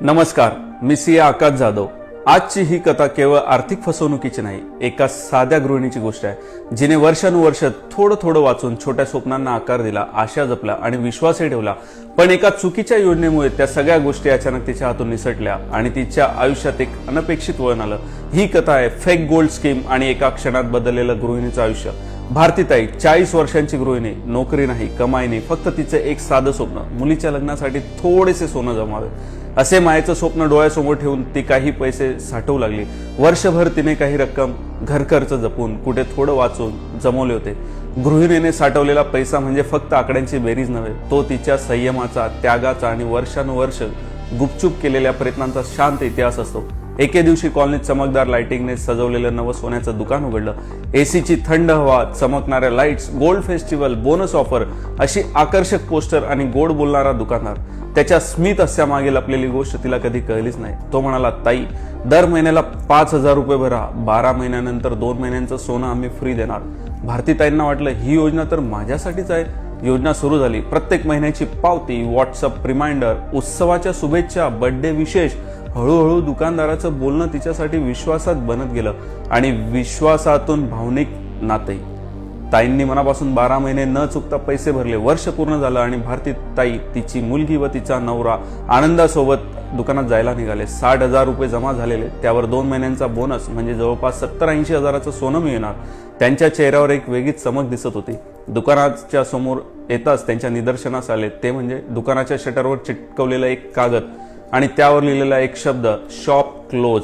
नमस्कार, मी सिया आकाश जाधव। आजची ही कथा केवळ आर्थिक फसवणुकीची नाही, एका साध्या गृहिणीची गोष्ट आहे जिने वर्षानुवर्ष थोडं थोडं वाचून छोट्या स्वप्नांना आकार दिला, आशा जपला आणि विश्वासही ठेवला। पण एका चुकीच्या योजनेमुळे त्या सगळ्या गोष्टी अचानक तिच्या हातून निसटल्या आणि तिच्या आयुष्यात एक अनपेक्षित वळण आलं। ही कथा आहे फेक गोल्ड स्कीम आणि एका क्षणात बदललेलं गृहिणीचं आयुष्य। भारतीताई 40 वर्षांची गृहिणी, नोकरी नाही, कमाई नाही, फक्त तिचे एक साधं स्वप्न, मुलीच्या लग्नासाठी थोडेसे सोनं जमावे। असे मायेचं स्वप्न डोळ्यासमोर ठेवून ती काही पैसे साठवू लागली। वर्षभर तिने काही रक्कम घर खर्च जपून, कुठे थोडं वाचून जमवले होते। गृहिणीने साठवलेला पैसा म्हणजे फक्त आकड्यांची बेरीज नव्हे, तो तिच्या संयमाचा, त्यागाचा आणि वर्षानुवर्ष गुपचूप केलेल्या प्रयत्नांचा शांत इतिहास असतो। एके दिवशी कॉलनीत चमकदार लाइटिंगने सजवलेलं नवं सोन्याचं दुकान उघडलं। एसीची थंड हवा, चमकणाऱ्या lights, gold festival, bonus offer अशी आकर्षक पोस्टर आणि गोड बोलणारा दुकानदार। त्याच्या स्मित हास्यामागे लपलेली गोष्ट तिला कधी कळलीच नाही। तो म्हणाला, ताई, दर महिन्याला 5,000 रुपये भरा, 12 महिन्यानंतर 2 महिन्यांचं सोनं आम्ही फ्री देणार। भारतीताईंना वाटलं, ही योजना तर माझ्यासाठीच आहे। योजना सुरू झाली। प्रत्येक महिन्याची पावती, व्हॉट्सअप रिमाइंडर, उत्सवाच्या शुभेच्छा, बर्थडे विशेष। हळूहळू दुकानदाराचं बोलणं तिच्यासाठी विश्वासात बनत गेलं आणि विश्वासातून भावनिक नाते। ताईंनी मनापासून 12 महिने न चुकता पैसे भरले। वर्ष पूर्ण झालं आणि भारतीताई, तिची मुलगी व तिचा नवरा आनंदासोबत दुकानात जायला निघाले। 60,000 रुपये जमा झालेले, त्यावर 2 महिन्यांचा बोनस म्हणजे जवळपास 70-80 हजाराचं सोनं मिळणार। त्यांच्या चेहऱ्यावर एक वेगळीच चमक दिसत होती। दुकानाच्या समोर येताच त्यांच्या निदर्शनास आले ते म्हणजे दुकानाच्या शटरवर चिटकवलेला एक कागद आणि त्यावर लिहिलेला एक शब्द, शॉप क्लोज।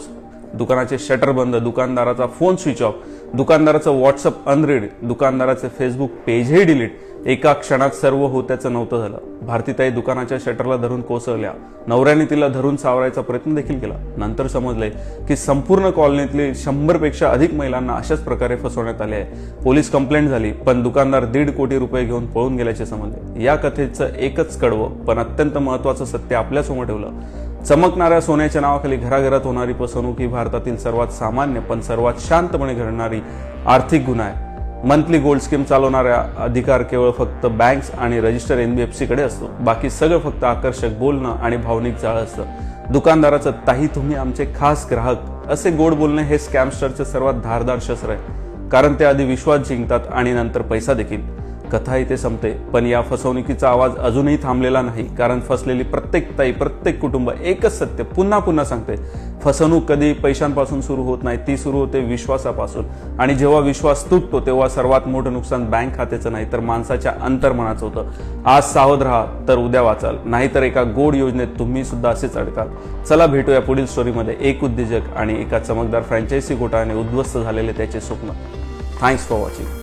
दुकानाचे शटर बंद, दुकानदाराचा फोन स्विच ऑफ, दुकानदाराचं व्हॉट्सअप अनरीड, दुकानदाराचे फेसबुक पेजही डिलीट। एका क्षणात सर्व होत्याचं नव्हतं झालं। भारतीताई दुकानाच्या शटरला धरून कोसळल्या। नवऱ्याने तिला धरून सावरायचा प्रयत्न देखील केला। नंतर समजले की संपूर्ण कॉलनीतली 100 पेक्षा अधिक महिलांना अशाच प्रकारे फसवण्यात आले आहे। पोलीस कंप्लेंट झाली, पण दुकानदार 1.5 कोटी रुपये घेऊन पळून गेल्याचे समजले। या कथेचं एकच कडवं पण अत्यंत महत्वाचं सत्य आपल्यासमोर ठेवलं। चमकणाऱ्या सोन्याच्या नावाखाली घराघरात होणारी फसवणूक ही भारतातील सर्वात सामान्य पण सर्वात शांतपणे घडणारी आर्थिक गुन्हा आहे। मंथली गोल्ड स्कीम चालवणाऱ्या अधिकार केवळ फक्त बँक्स आणि रजिस्टर NBFC कडे असतो। बाकी सगळं फक्त आकर्षक बोलणं आणि भावनिक जाळ असतं। दुकानदाराचं, ताई तुम्ही आमचे खास ग्राहक, असे गोड बोलणे हे स्कॅमस्टरचे सर्वात धारदार शस्त्र आहे, कारण ते आधी विश्वास जिंकतात आणि नंतर पैसा देखील। कथा इथे संपते, पण या फसवणुकीचा आवाज अजूनही थांबलेला नाही, कारण फसलेली प्रत्येक ताई, प्रत्येक कुटुंब एकच सत्य पुन्हा पुन्हा सांगते, फसवणूक कधी पैशांपासून सुरू होत नाही, ती सुरू होते विश्वासापासून। आणि जेव्हा विश्वास तुटतो तेव्हा सर्वात मोठं नुकसान बँक खात्याचं नाही तर माणसाच्या अंतर्मनाचं होतं। आज सावध राहा तर उद्या वाचाल, नाहीतर एका गोड योजनेत तुम्ही सुद्धा असेच अडकाल। चला भेटूया पुढील स्टोरीमध्ये, एक उद्योजक आणि एका चमकदार फ्रँचायझी घोटाळ्याने उद्ध्वस्त झालेले त्याचे स्वप्न। Thanks for watching.